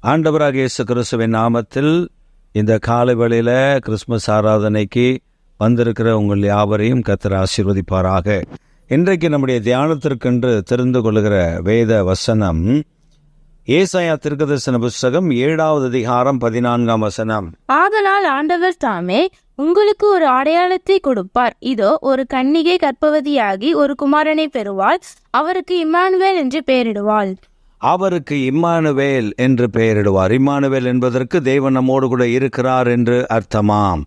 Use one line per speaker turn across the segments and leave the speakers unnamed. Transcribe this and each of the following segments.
ஆண்டவராகிய இயேசு கிறிஸ்துவின் நாமத்தில் இந்த காலை வேளையில கிறிஸ்துமஸ் ஆராதனைக்கு வந்திருக்கிற உங்கள் யாவரையும் கர்த்தர் ஆசீர்வதிப்பாராக. இன்றைக்கு நம்முடைய தியானத்திற்கென்று தெரிந்து கொள்கிற வேத வசனம் ஏசாயா தீர்க்கதரிசன புஸ்தகம் 7வது அதிகாரம் 14ஆம் வசனம்.
ஆதலால் ஆண்டவர் தாமே உங்களுக்கு ஒரு அடையாளத்தை கொடுப்பார். இதோ, ஒரு கன்னிகை கர்ப்பவதியாகி ஒரு குமாரனை பெறுவாள். அவருக்கு இம்மானுவேல் என்று பெயரிடுவாள்.
அவருக்கு இம்மானுவேல் என்று பெயரிடுவார். இம்மானுவேல் என்பதற்கு தேவன் நம்மோடு கூட இருக்கிறார் என்று அர்த்தமாம்.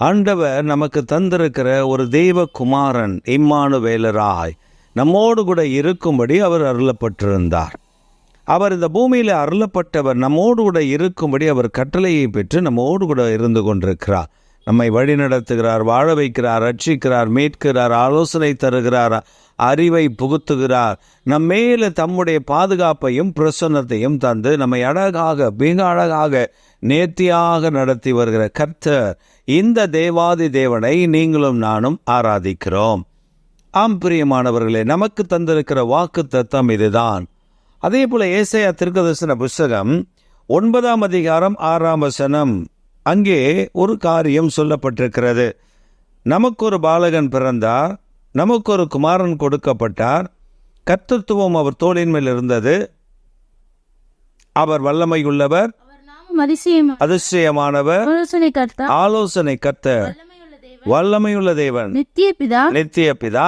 ஆண்டவர் நமக்கு தந்திருக்கிற ஒரு தெய்வ குமாரன் இம்மானுவேலராய் நம்மோடு கூட இருக்கும்படி அவர் அருளப்பட்டிருந்தார். அவர் இந்த பூமியில் அருளப்பட்டவர் நம்மோடு கூட இருக்கும்படி அவர் கட்டளையை பெற்று நம்மோடு கூட இருந்து கொண்டிருக்கிறார். நம்மை வழி நடத்துகிறார், வாழ வைக்கிறார், ரட்சிக்கிறார், மீட்கிறார், ஆலோசனை தருகிறார், அறிவை புகுத்துகிறார். நம்மேல தம்முடைய பாதுகாப்பையும் பிரசன்னத்தையும் தந்து நம்மை அழகாக, மிக அழகாக, நேர்த்தியாக நடத்தி வருகிற கர்த்தர் இந்த தேவாதி தேவனை நீங்களும் நானும் ஆராதிக்கிறோம். ஆம் பிரியமானவர்களே, நமக்கு தந்திருக்கிற வாக்கு தத்தம் இதுதான். அதே போல ஏசாயா தீர்க்கதரிசன புஸ்தகம் 9ஆம் அதிகாரம் 6ஆம் வசனம், அங்கே ஒரு காரியம் சொல்லப்பட்டிருக்கிறது. நமக்கு ஒரு பாலகன் பிறந்தார், நமக்கு ஒரு குமாரன் கொடுக்கப்பட்டார், கர்த்தத்துவம் அவர் தோளின் மேல் இருந்தது, அவர் வல்லமை உள்ளவர், அதிசயமானவர், ஆலோசனை கர்த்தர், வல்லமையுள்ள தேவன், நித்திய பிதா,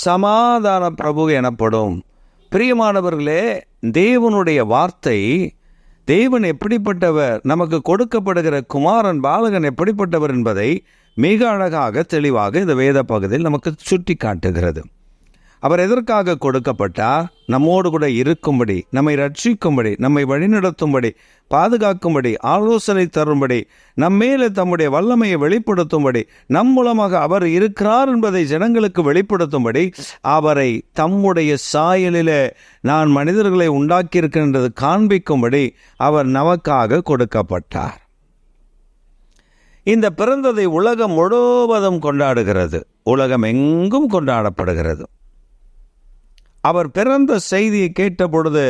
சமாதான பிரபு எனப்படும். பிரியமானவர்களே, தேவனுடைய வார்த்தை, தேவன் எப்படிப்பட்டவர், நமக்கு கொடுக்கப்படுகிற குமாரன் பாலகன் எப்படிப்பட்டவர் என்பதை மிக அழகாக தெளிவாக இந்த வேத பகுதியில் நமக்கு சுட்டி காட்டுகிறது. அவர் எதற்காக கொடுக்கப்பட்டார்? நம்மோடு கூட இருக்கும்படி, நம்மை ரட்சிக்கும்படி, நம்மை வழிநடத்தும்படி, பாதுகாக்கும்படி, ஆலோசனை தரும்படி, நம்மேலே தம்முடைய வல்லமையை வெளிப்படுத்தும்படி, நம் மூலமாக அவர் இருக்கிறார் என்பதை ஜனங்களுக்கு வெளிப்படுத்தும்படி, அவரை தம்முடைய சாயலிலே நான் மனிதர்களை உண்டாக்கியிருக்கின்றது காண்பிக்கும்படி அவர் நமக்காக கொடுக்கப்பட்டார். இந்த பிறந்ததை உலகம் முழுவதும் கொண்டாடுகிறது, உலகம் எங்கும் கொண்டாடப்படுகிறது. அவர் பிறந்த செய்தியை கேட்ட பொழுது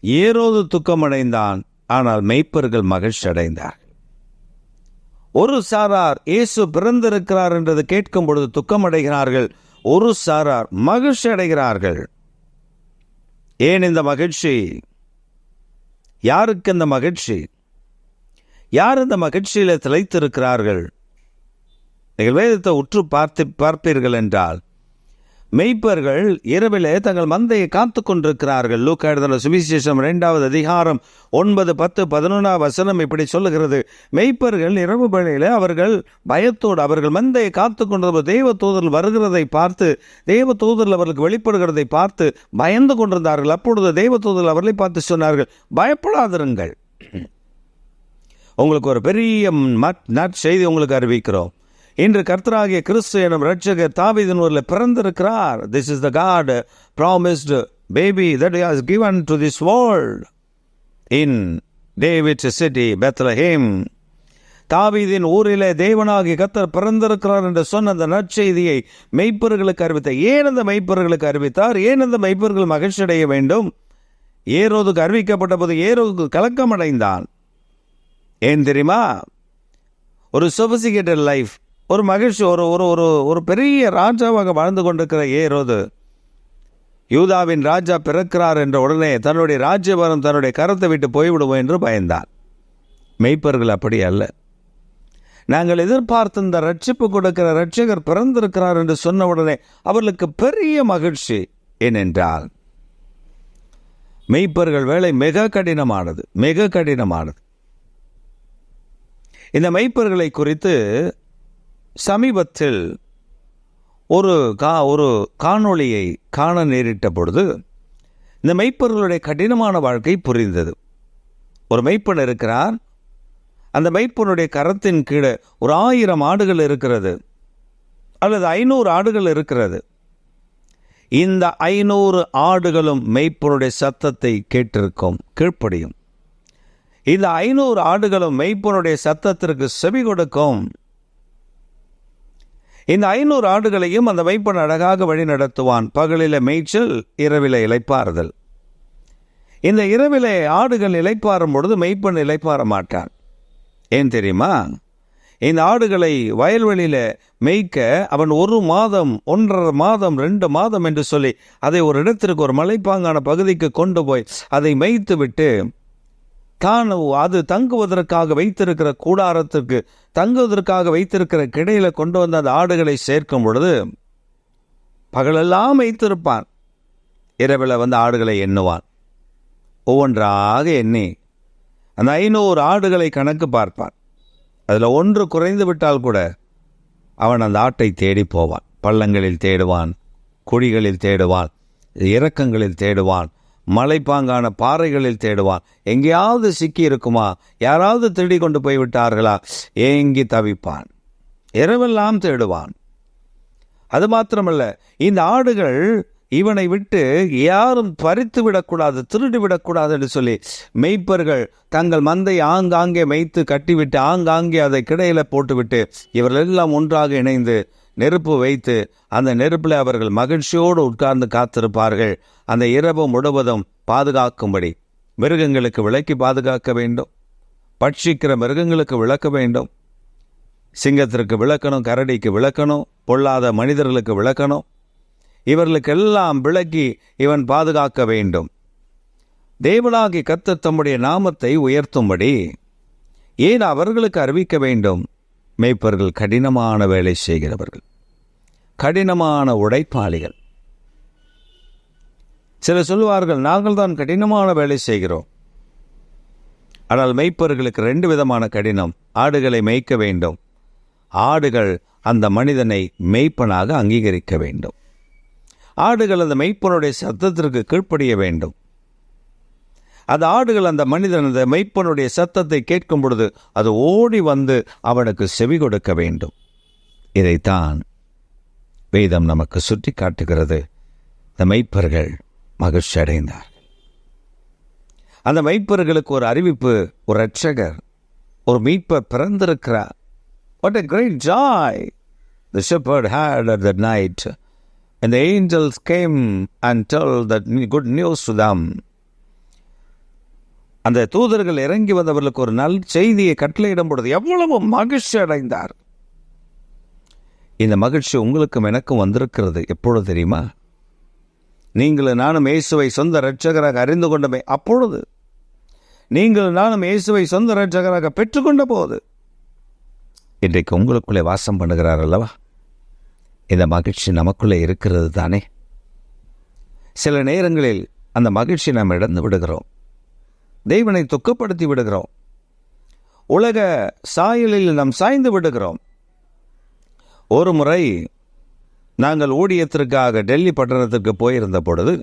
ஏரோது துக்கமடைந்தான், ஆனால் மெய்ப்பர்கள் மகிழ்ச்சி அடைந்தார். ஒரு சாரார் இயேசு பிறந்திருக்கிறார் என்றது கேட்கும் பொழுது துக்கமடைகிறார்கள், ஒரு சாரார் மகிழ்ச்சி அடைகிறார்கள். ஏன் இந்த மகிழ்ச்சி? யாருக்கு இந்த மகிழ்ச்சி? யார் இந்த மகிழ்ச்சியில திளைத்திருக்கிறார்கள்? நீங்கள் வேதத்தை உற்று பார்ப்பீர்கள் என்றால், மெய்ப்பர்கள் இரவிலே தங்கள் மந்தையை காத்து கொண்டிருக்கிறார்கள். லூக்கா எழுதின சுவிசேஷம் 2வது அதிகாரம் 9, 10, 11 வசனம் இப்படி சொல்லுகிறது. மெய்ப்பர்கள் இரவு வேளையிலே அவர்கள் பயத்தோடு அவர்கள் மந்தையை காத்து கொண்டிருந்த தேவ தூதர்கள் வருகிறதை பார்த்து, தேவ தூதர்கள் அவர்களுக்கு வெளிப்படுகிறதை பார்த்து பயந்து கொண்டிருந்தார்கள். அப்பொழுது தேவ தூதர்கள் அவர்களை பார்த்து சொன்னார்கள், பயப்படாதிருங்கள், உங்களுக்கு ஒரு பெரிய நற்செய்தி உங்களுக்கு அறிவிக்கிறோம். இன்று கர்த்தராகிய கிறிஸ்து எனும் இரட்சகர் தாவீதின் ஊரில் பிறந்திருக்கிறார். This is the God promised baby that he has given to this world in David's city, Bethlehem. தாவீதின் ஊரிலே தேவனாகிய கர்த்தர் பிறந்திருக்கிறார் என்று சொன்ன அந்த நற்செய்தியை மெய்ப்பர்களுக்கு அறிவித்தார். ஏன் அந்த மெய்ப்பர்களுக்கு அறிவித்தார்? ஏன் அந்த மெய்ப்பர்கள் மகிழ்ச்சி அடைய வேண்டும்? ஏரோதுக்கு அறிவிக்கப்பட்ட போது ஏரோதுக்கு கலக்கம் அடைந்தான். ஏன் தெரியுமா? ஒரு சொபிசிகேட்டட் லைஃப், ஒரு மகிழ்ச்சி, ஒரு ஒரு ஒரு பெரிய ராஜாவாக வாழ்ந்து கொண்டிருக்கிற ஏரோது, யூதாவின் ராஜா பிறக்கிறார் என்ற உடனே தன்னுடைய ராஜ்யபாரம் தன்னுடைய கரத்தை விட்டு போய்விடுவோம் என்று பயந்தான். மெய்ப்பர்கள் அப்படி அல்ல. நாங்கள் எதிர்பார்த்த இந்த ரட்சிப்பு கொடுக்கிற ரட்சகர் பிறந்திருக்கிறார் என்று சொன்ன உடனே அவர்களுக்கு பெரிய மகிழ்ச்சி. ஏனென்றால் மெய்ப்பர்கள் வேலை மிக கடினமானது, மிக கடினமானது. இந்த மெய்ப்பர்களை குறித்து சமீபத்தில் ஒரு காணொளியை காண நேரிட்ட பொழுது இந்த மெய்ப்பர்களுடைய கடினமான வாழ்க்கை புரிந்தது. ஒரு மெய்ப்பன் இருக்கிறார். அந்த மெய்ப்பனுடைய கரத்தின் கீழே ஒரு 1000 ஆடுகள் இருக்கிறது, அல்லது 500 ஆடுகள் இருக்கிறது. இந்த 500 ஆடுகளும் மெய்ப்பனுடைய சத்தத்தை கேட்டிருக்கும், கீழ்ப்படியும். இந்த 500 ஆடுகளும் மெய்ப்பனுடைய சத்தத்திற்கு செவி கொடுக்கும். இந்த 500 ஆடுகளையும் அந்த மெய்ப்பன் அழகாக வழி நடத்துவான். பகலில மேய்ச்சல், இரவில இளைப்பாறுதல். இந்த இரவிலே ஆடுகள் இளைப்பாறும் பொழுது மெய்ப்பன் இளைப்பாற மாட்டான். ஏன் தெரியுமா? இந்த ஆடுகளை வயல்வெளியில மேய்க்க அவன் 1 மாதம், 1.5 மாதம், 2 மாதம் என்று சொல்லி அதை ஒரு இடத்திற்கு, ஒரு மலைப்பாங்கான பகுதிக்கு கொண்டு போய் அதை மேய்த்து விட்டு தான் அது தங்குவதற்காக வைத்திருக்கிற கூடாரத்திற்கு, தங்குவதற்காக வைத்திருக்கிற கிடையில கொண்டு வந்து அந்த ஆடுகளை சேர்க்கும் பொழுது பகலெல்லாம் வைத்திருப்பான். இரவில் வந்து ஆடுகளை எண்ணுவான். ஒவ்வொன்றாக எண்ணி அந்த 500 ஆடுகளை கணக்கு பார்ப்பான். அதில் 1 குறைந்து விட்டால் கூட அவன் அந்த ஆட்டை தேடி போவான். பள்ளங்களில் தேடுவான், குழிகளில் தேடுவான், இறக்கங்களில் தேடுவான், மலைப்பாங்கான பாறைகளில் தேடுவான். எங்கேயாவது சிக்கி இருக்குமா, யாராவது திருடி கொண்டு போய் விட்டார்களா, ஏங்கி தவிப்பான். இரவெல்லாம் தேடுவான். அது மாத்திரமல்ல, இந்த ஆடுகள் இவனை விட்டு யாரும் பறித்து விடக்கூடாது, திருடி விடக்கூடாது என்று சொல்லி மெய்ப்பர்கள் தங்கள் மந்தை ஆங்காங்கே மேய்த்து கட்டிவிட்டு ஆங்காங்கே அதை கிடையில போட்டுவிட்டு இவர்கள் எல்லாம் ஒன்றாக இணைந்து நெருப்பு வைத்து அந்த நெருப்பில் அவர்கள் மகிழ்ச்சியோடு உட்கார்ந்து காத்திருப்பார்கள். அந்த இரவு முழுவதும் பாதுகாக்கும்படி மிருகங்களுக்கு விலக்கி பாதுகாக்க வேண்டும். பட்சிக்கிற மிருகங்களுக்கு விளக்க வேண்டும். சிங்கத்திற்கு விளக்கணும், கரடிக்கு விளக்கணும், பொல்லாத மனிதர்களுக்கு விளக்கணும். இவர்களுக்கெல்லாம் விளக்கி இவன் பாதுகாக்க வேண்டும். தேவனாகி கர்த்தர் தம்முடைய நாமத்தை உயர்த்தும்படி ஏன் அவர்களுக்கு அறிவிக்க வேண்டும்? மேய்ப்பர்கள் கடினமான வேலை செய்கிறவர்கள், கடினமான உழைப்பாளிகள். சிலர் சொல்வார்கள், நாங்கள் தான் கடினமான வேலை செய்கிறோம். ஆனால் மேய்ப்பர்களுக்கு 2 விதமான கடினம். ஆடுகளை மேய்க்க வேண்டும். ஆடுகள் அந்த மனிதனை மேய்ப்பனாக அங்கீகரிக்க வேண்டும். ஆடுகள் அந்த மெய்ப்பனுடைய சத்தத்திற்கு கீழ்ப்படிய வேண்டும். அந்த ஆடுகள் அந்த மனிதன் அந்த மெய்ப்பனுடைய சத்தத்தை கேட்கும் பொழுது அது ஓடி வந்து அவனுக்கு செவி கொடுக்க வேண்டும். இதைத்தான் வேதம் நமக்கு சுட்டி காட்டுகிறது. அந்த மெய்ப்பர்கள் மகிழ்ச்சி அடைந்தார்கள். அந்த மெய்ப்பர்களுக்கு ஒரு அறிவிப்பு, ஒரு இரட்சகர், ஒரு மீட்பர் பிறந்திருக்கிறார். What a great joy the shepherd had at that night. And the angels came and told that good news to them. அந்த தூதர்கள் இறங்கி வந்தவர்களுக்கு ஒரு நல்ல செய்தியை கட்டளையிடும் பொழுது எவ்வளவு மகிழ்ச்சி அடைந்தார். இந்த மகிழ்ச்சி உங்களுக்கும் எனக்கும் வந்திருக்கிறது. எப்பொழுது தெரியுமா? நீங்களும் நானும் இயேசுவை சொந்த இரட்சகராக அறிந்து கொண்டமே அப்பொழுது. நீங்களும் நானும் இயேசுவை சொந்த இரட்சகராக பெற்றுக்கொண்ட போது. இன்றைக்கு உங்களுக்குள்ளே வாசம் பண்ணுகிறார் அல்லவா? இந்த மகிழ்ச்சி நமக்குள்ளே இருக்கிறது தானே? சில நேரங்களில் அந்த மகிழ்ச்சி நாம் இழந்து விடுகிறோம். தேவனை துக்கப்படுத்தி விடுகிறோம். உலக சாயலில் நாம் சாய்ந்து விடுகிறோம். ஒரு முறை நாங்கள் ஊழியத்திற்காக டெல்லி பட்டணத்திற்கு போயிருந்த பொழுது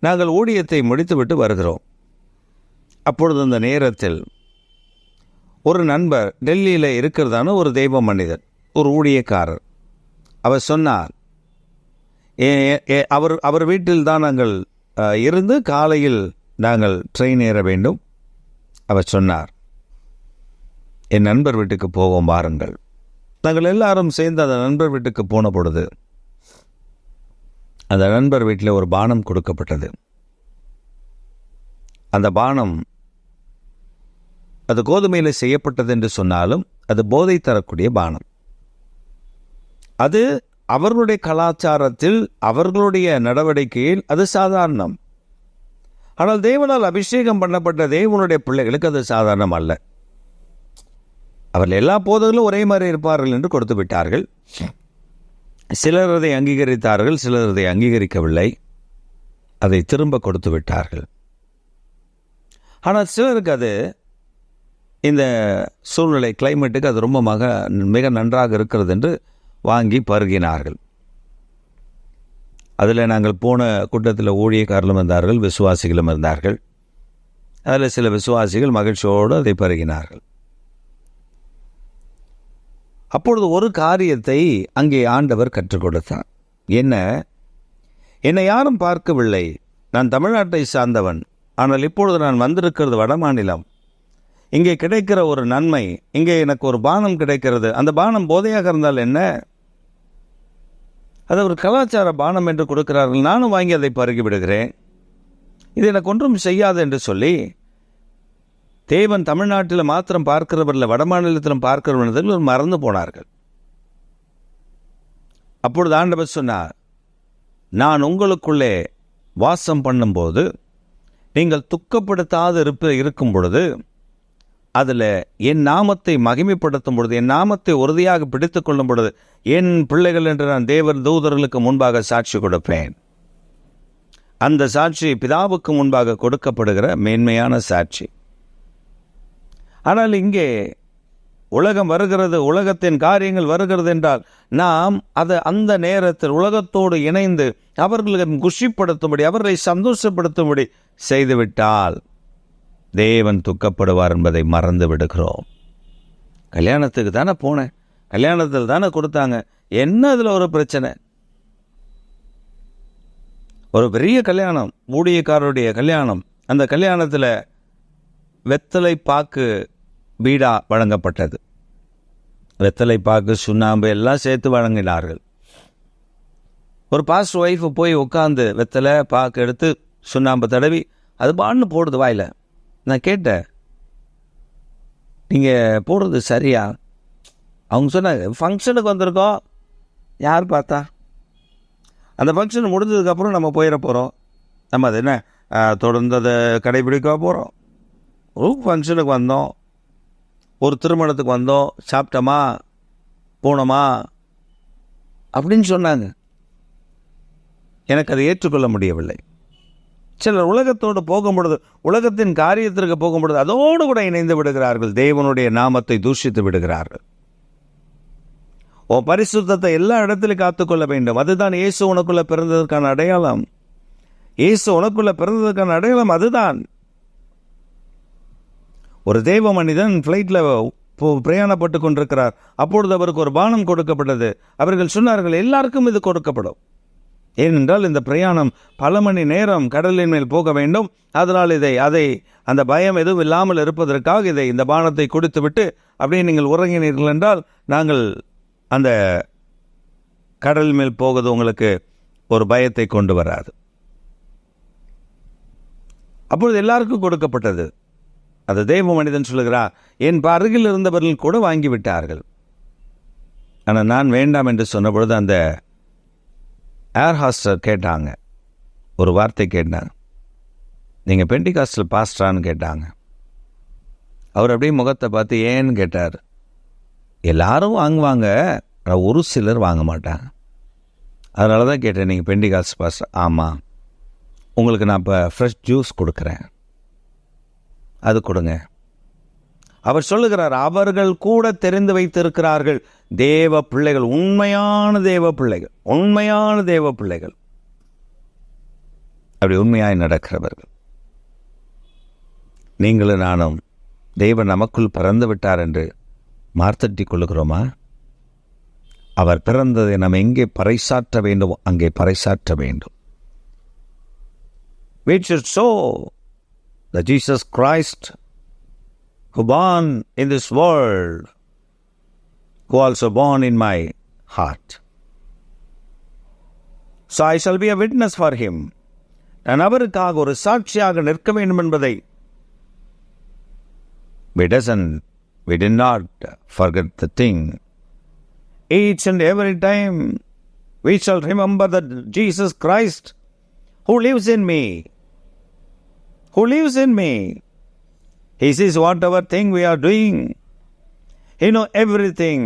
நாங்கள் ஊழியத்தை முடித்துவிட்டு வருகிறோம். அப்பொழுது அந்த நேரத்தில் ஒரு நண்பர், டெல்லியில் இருக்கிறதான ஒரு தெய்வ மனிதர், ஒரு ஊழியக்காரர், அவர் சொன்னார், அவர் வீட்டில் தான் நாங்கள் இருந்து காலையில் நாங்கள் ட்ரெயின் ஏற வேண்டும். அவர் சொன்னார், என் நண்பர் வீட்டுக்கு போவோம் வாருங்கள். நாங்கள் எல்லாரும் சேர்ந்து அந்த நண்பர் வீட்டுக்கு போன பொழுது அந்த நண்பர் வீட்டில் ஒரு பானம் கொடுக்கப்பட்டது. அந்த பானம் அது கோதுமையில் செய்யப்பட்டது என்று சொன்னாலும் அது போதை தரக்கூடிய பானம். அது அவர்களுடைய கலாச்சாரத்தில், அவர்களுடைய நடவடிக்கையில் அது சாதாரணம். ஆனால் தேவனால் அபிஷேகம் பண்ணப்பட்ட தேவனுடைய பிள்ளைகளுக்கு அது சாதாரணம் அல்ல. அவர்கள் எல்லா போதங்களும் ஒரே மாதிரி இருப்பார்கள் என்று கொடுத்து விட்டார்கள். சிலர் அதை அங்கீகரித்தார்கள், சிலர் அதை அங்கீகரிக்கவில்லை. அதை திரும்ப கொடுத்து விட்டார்கள். ஆனால் சிலருக்கு அது இந்த சூழ்நிலை, கிளைமேட்டுக்கு அது ரொம்ப மிக நன்றாக இருக்கிறது என்று வாங்கி பருகினார்கள். அதில் நாங்கள் போன கூட்டத்தில் ஊழியக்காரர்களும் இருந்தார்கள், விசுவாசிகளும் இருந்தார்கள். அதில் சில விசுவாசிகள் மகிழ்ச்சியோடு அதை பருகினார்கள். அப்பொழுது ஒரு காரியத்தை அங்கே ஆண்டவர் கற்றுக் கொடுத்தார். என்னை யாரும் பார்க்கவில்லை, நான் தமிழ்நாட்டை சார்ந்தவன், ஆனால் இப்பொழுது நான் வந்திருக்கிறது வட மாநிலம். இங்கே கிடைக்கிற ஒரு நன்மை, இங்கே எனக்கு ஒரு பானம் கிடைக்கிறது. அந்த பானம் போதையாக இருந்தால் என்ன, அது ஒரு கலாச்சார பானம் என்று கொடுக்கிறார்கள். நானும் வாங்கி அதை பருகி விடுகிறேன். இது எனக்கு ஒன்றும் செய்யாது என்று சொல்லி தேவன் தமிழ்நாட்டில் மாத்திரம் பார்க்கிறவர்கள் வட மாநிலத்திலும் பார்க்கிறவர்கள் மறந்து போனார்கள். அப்பொழுது ஆண்டவர் சொன்னார், நான் உங்களுக்குள்ளே வாசம் பண்ணும்போது நீங்கள் துக்கப்படுத்தாது இருக்கும் பொழுது, அதில் என் நாமத்தை மகிமைப்படுத்தும் பொழுது, என் நாமத்தை உறுதியாக பிடித்து கொள்ளும் பொழுது, என் பிள்ளைகள் என்று நான் தேவர் தூதர்களுக்கு முன்பாக சாட்சி கொடுப்பேன். அந்த சாட்சி பிதாவுக்கு முன்பாக கொடுக்கப்படுகிற மேன்மையான சாட்சி. ஆனால் இங்கே உலகம் வருகிறது, உலகத்தின் காரியங்கள் வருகிறது என்றால் நாம் அதை அந்த நேரத்தில் உலகத்தோடு இணைந்து அவர்களை குஷிப்படுத்தும்படி, அவர்களை சந்தோஷப்படுத்தும்படி செய்துவிட்டால் தேவன் துக்கப்படுவார் என்பதை மறந்து விடுகிறோம். கல்யாணத்துக்கு தானே போனேன், கல்யாணத்தில் தானே கொடுத்தாங்க, என்ன அதில் ஒரு பிரச்சனை? ஒரு பெரிய கல்யாணம், ஊழியக்காரருடைய கல்யாணம். அந்த கல்யாணத்தில் வெத்தலை பாக்கு பீடா வழங்கப்பட்டது. வெத்தலை பாக்கு, சுண்ணாம்பு எல்லாம் சேர்த்து வழங்கினார்கள். ஒரு பாஸ்டர் ஒய்ஃபு போய் உட்காந்து வெத்தலை பாக்கு எடுத்து சுண்ணாம்பு தடவி அது பான்னு போடுது வாயில். நான் கேட்டேன், நீங்கள் போடுறது சரியா? அவங்க சொன்னாங்க, ஃபங்க்ஷனுக்கு வந்திருக்கோம். யார் பார்த்தா? அந்த ஃபங்க்ஷன் முடிஞ்சதுக்கப்புறம் நம்ம போயிட போகிறோம். நம்ம அது என்ன தொடர்ந்து அதை கடைபிடிக்க போகிறோம்? ஒரு ஃபங்க்ஷனுக்கு வந்தோம், ஒரு திருமணத்துக்கு வந்தோம், சாப்பிட்டோமா போனோமா அப்படின்னு சொன்னாங்க. எனக்கு அதை ஏற்றுக்கொள்ள முடியவில்லை. சிலர் உலகத்தோடு போகும்பொழுது, உலகத்தின் காரியத்திற்கு போகும்பொழுது அதோடு கூட இணைந்து விடுகிறார்கள், தேவனுடைய நாமத்தை தூஷித்து விடுகிறார்கள். பரிசுத்தத்தை எல்லா இடத்திலும் காத்துக்கொள்ள வேண்டும். அதுதான் இயேசு உனக்குள்ள பிறந்ததற்கான அடையாளம். இயேசு உனக்குள்ள பிறந்ததற்கான அடையாளம் அதுதான். ஒரு தேவ மனிதன் ஃப்ளைட்டில் பிரயாணப்பட்டு கொண்டிருக்கிறார். அப்பொழுது அவருக்கு ஒரு பானம் கொடுக்கப்பட்டது. அவர்கள் சொன்னார்கள், எல்லாருக்கும் இது கொடுக்கப்படும். ஏனென்றால் இந்த பிரயாணம் பல மணி நேரம் கடலின் மேல் போக வேண்டும். அதனால் அதை அந்த பயம் எதுவும் இல்லாமல் இருப்பதற்காக இந்த பானத்தை கொடுத்துவிட்டு அப்படியே நீங்கள் உறங்கினீர்கள் என்றால் நாங்கள் அந்த கடல் மேல் போவது உங்களுக்கு ஒரு பயத்தை கொண்டு வராது. அப்பொழுது எல்லாருக்கும் கொடுக்கப்பட்டது. அது தேவ மனிதன் சொல்லுகிறார், என் அருகில் இருந்தவர்கள் கூட வாங்கிவிட்டார்கள். ஆனால் நான் வேண்டாம் என்று சொன்ன பொழுது அந்த ஏர் ஹாஸ்டர் கேட்டாங்க, ஒரு வார்த்தை கேட்டாங்க, நீங்கள் பெண்டிகாஸ்டல் பாஸ்டரான்னு கேட்டாங்க. அவர் அப்படியே முகத்தை பார்த்து ஏன்னு கேட்டார். எல்லாரும் வாங்குவாங்க, ஒரு சிலர் வாங்க மாட்டாங்க. அதனால தான் கேட்டேன், நீங்கள் பெண்டிகாஸ்டல் பாஸ்டர்? ஆமாம். உங்களுக்கு நான் இப்போ ஃப்ரெஷ் ஜூஸ் கொடுக்குறேன், அது கொடுங்க. அவர் சொல்லுகிறார், அவர்கள் கூட தெரிந்து வைத்திருக்கிறார்கள் தேவ பிள்ளைகள், உண்மையான தேவ பிள்ளைகள், உண்மையான தேவ பிள்ளைகள், அப்படி உண்மையாய் நடக்கிறவர்கள். நீங்களும் நானும் தேவன் நமக்குள் பிறந்து விட்டார் என்று மார்த்தட்டி கொள்ளுகிறோமா? அவர் பிறந்ததை நாம் எங்கே பறைசாற்ற வேண்டும், அங்கே பறைசாற்ற வேண்டும். We should show that Jesus Christ, who born in this world, who also born in my heart. So I shall be a witness for him. நான் அவருக்காக ஒரு சாட்சியாக நிற்க வேண்டும் என்பதை we did not forget the thing. Each and every time we shall remember that Jesus Christ, who lives in me, He sees whatever thing we are doing. He knows everything.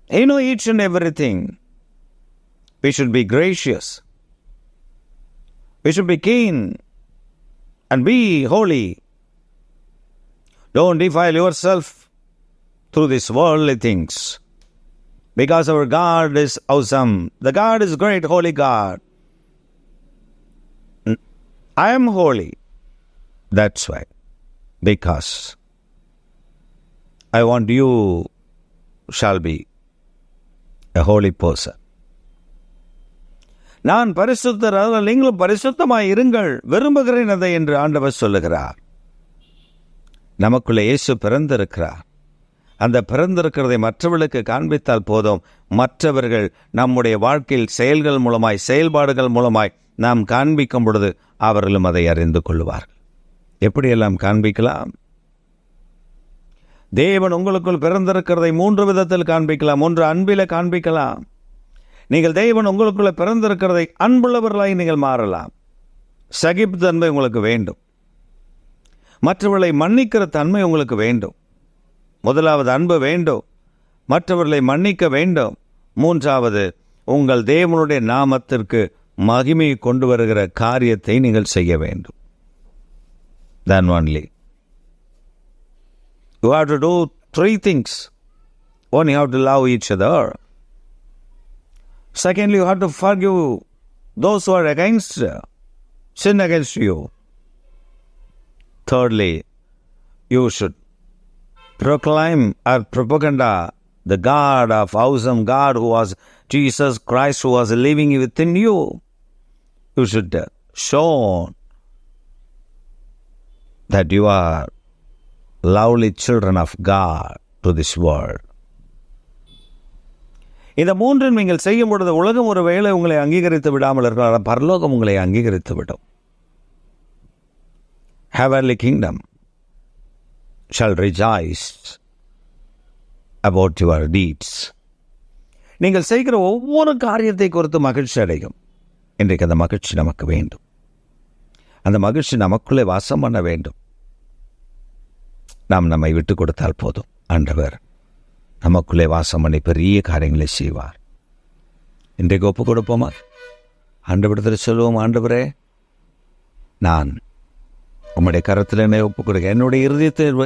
He knows each and everything. We should be gracious. We should be keen and be holy. Don't defile yourself through these worldly things. Because our God is awesome. The God is great, holy God. I am holy. That's why. Because I want you shall be a holy person. நான் பரிசுத்தர், அதனால் நீங்களும் பரிசுத்தமாய் இருங்கள், விரும்புகிறேன் அதை என்று ஆண்டவர் சொல்லுகிறார். நமக்குள்ளே இயேசு பிறந்திருக்கிறார். அந்த பிறந்திருக்கிறதை மற்றவர்களுக்கு காண்பித்தால் போதும், மற்றவர்கள் நம்முடைய வாழ்க்கையில் செயல்கள் மூலமாய், செயல்பாடுகள் மூலமாய் நாம் காண்பிக்கும் பொழுது அவர்களும் அதை அறிந்து கொள்வார்கள். எப்படியெல்லாம் காண்பிக்கலாம்? தேவன் உங்களுக்குள் பிறந்திருக்கிறதை 3 விதத்தில் காண்பிக்கலாம். 1, அன்பில காண்பிக்கலாம். நீங்கள் தேவன் உங்களுக்குள்ள பிறந்திருக்கிறதை அன்புள்ளவர்களாய் நீங்கள் மாறலாம். சகிப்பு தன்மை உங்களுக்கு வேண்டும். மற்றவர்களை மன்னிக்கிற தன்மை உங்களுக்கு வேண்டும். முதலாவது அன்பு வேண்டும், மற்றவர்களை மன்னிக்க வேண்டும். 3வது, உங்கள் தேவனுடைய நாமத்திற்கு மகிமையை கொண்டு வருகிற காரியத்தை நீங்கள் செய்ய வேண்டும். Then only you have to do 3 things. One, you have to love each other. Secondly, you have to forgive those who are sin against you. Thirdly, you should proclaim or propaganda the God of awesome God who was Jesus Christ, who was living within you. You should show that you are lovely children of God to this world. இந்த 3 நீங்கள் செய்யும் பொழுது உலகம் ஒரு வேளை உங்களை அங்கீகரித்து விடாமல் இருக்கிறார், பரலோகம் உங்களை அங்கீகரித்து விடும். Heavenly kingdom shall rejoice about your deeds. நீங்கள் செய்கிற ஒவ்வொரு காரியத்தை குறித்து மகிழ்ச்சி அடையும். இன்றைக்கு அந்த மகிழ்ச்சி நமக்கு வேண்டும். அந்த மகிழ்ச்சி நமக்குள்ளே வாசம் பண்ண வேண்டும். நாம் நம்மை விட்டு கொடுத்தால் போதும், ஆண்டவர் நமக்குள்ளே வாசம் பண்ணி பெரிய காரியங்களை செய்வார். இன்றைக்கு ஒப்பு கொடுப்போமா? ஆண்டவரிடத்தில் சொல்லுவோம், ஆண்டவரே, நான் உம்முடைய கரத்தில் என்னை ஒப்பு கொடுக்க, என்னுடைய இருதயத்தில்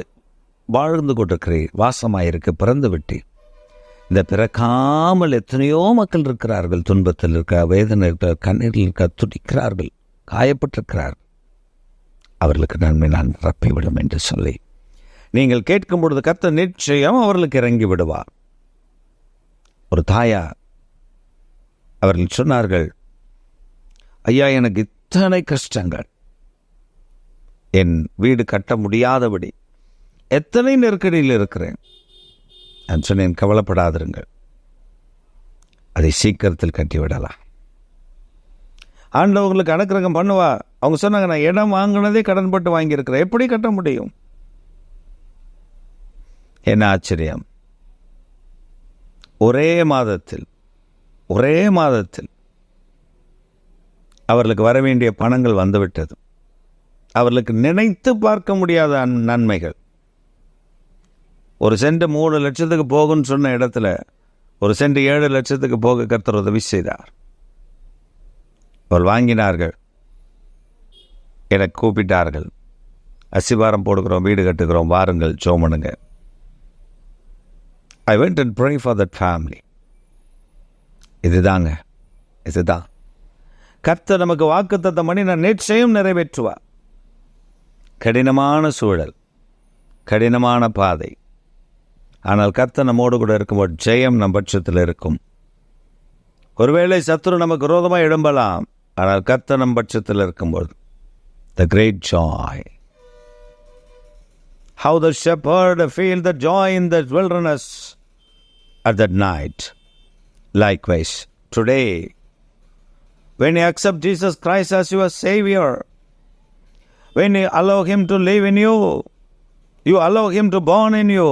வாழ்ந்து கொண்டிருக்கிறேன், வாசமாயிருக்க பிறந்து விட்டேன். இந்த பிறக்காமல் எத்தனையோ மக்கள் இருக்கிறார்கள், துன்பத்தில் இருக்கிற, வேதனை இருக்கிற, கண்ணீரில் இருக்க, துடிக்கிறார்கள், காயப்பட்டிருக்கிறார்கள். அவர்களுக்கு நன்மை நான் நிரப்பிவிடும் என்று சொல்லி நீங்கள் கேட்கும் பொழுது கர்த்தர் நிச்சயம் அவர்களுக்கு இறங்கி விடுவார். ஒரு தாயார் அவர்கள் சொன்னார்கள், ஐயா, எனக்கு இத்தனை கஷ்டங்கள், என் வீடு கட்ட முடியாதபடி எத்தனை நெருக்கடியில் இருக்கிறேன். நான் சொன்னேன், கவலைப்படாதிருங்கள், அதை சீக்கிரத்தில் கட்டிவிடலாம். ஆண்டவங்களுக்கு அனுக்கிரகம் பண்ணுவா. அவங்க சொன்னாங்க, நான் இடம் வாங்கினதே கடன் பட்டு வாங்கியிருக்கிறேன், எப்படி கட்ட முடியும்? என்ன ஆச்சரியம்! ஒரே மாதத்தில் அவர்களுக்கு வர வேண்டிய பணங்கள் வந்துவிட்டது. அவர்களுக்கு நினைத்து பார்க்க முடியாத நன்மைகள். ஒரு சென்ட் 3 லட்சத்துக்கு போகும்னு சொன்ன இடத்துல ஒரு சென்ட் 7 லட்சத்துக்கு போக கர்த்தர் உதவி செய்தார். அவர்கள் வாங்கினார்கள், எனக்கு கூப்பிட்டார்கள், அசிவாரம் போடுகிறோம், வீடு கட்டுகிறோம், வாருங்கள் ஜோமனுங்க. I went and prayed for that family. இதுதான் கர்த்தர் நமக்கு வாக்குத்தத்தம் பண்ணி நான் நிச்சயம் நிறைவேற்றுவார். கடினமான சூழல், கடினமான பாதை, ஆனால் கர்த்தர் நம்மோடு கூட இருக்கும்போது ஜெயம் நம் பட்சத்தில் இருக்கும். ஒருவேளை சத்துரு நமக்கு விரோதமாக எழும்பலாம், ஆனால் கர்த்தர் நம் பட்சத்தில் இருக்கும்போது the great joy. How the shepherd feel the joy in the wilderness at that night. Likewise, today, when you accept Jesus Christ as your Savior, when you allow Him to live in you, you allow Him to born in you,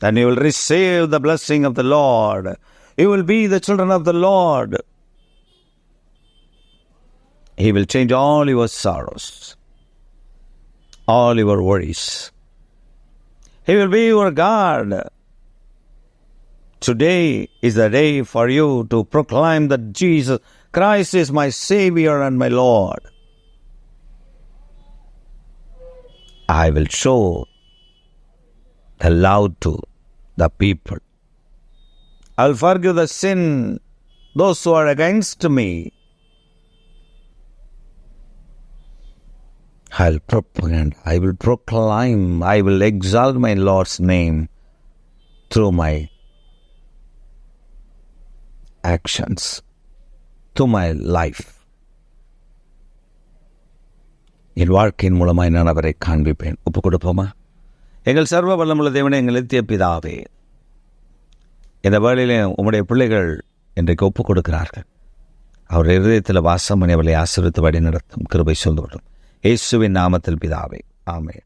then you will receive the blessing of the Lord. You will be the children of the Lord. He will change all your sorrows, all your worries. He will be your God. Today is the day for you to proclaim that Jesus Christ is my Savior and my Lord. I will show the love to the people. I'll forgive the sin, those who are against me. I will proclaim, I will exalt my Lord's name through my actions, through my life. என் வாழ்க்கையின் மூலமாய் நான் அவரை காண்பிப்பேன். ஒப்பு கொடுப்போமா? எங்கள் சர்வ வல்லமுள்ள தேவனே, எங்கள் நித்திய பிதாவே, இந்த வேளையிலே உம்முடைய பிள்ளைகள் இன்றைக்கு ஒப்பு கொடுக்கிறார்கள். அவர் இருதயத்தில் வாசம் பண்ணி அவளை ஆசீர்வித்து வழி நடத்தும் கிருபை சொல்லட்டும். இயேசுவின் நாமத்தில் பிதாவே, ஆமென்.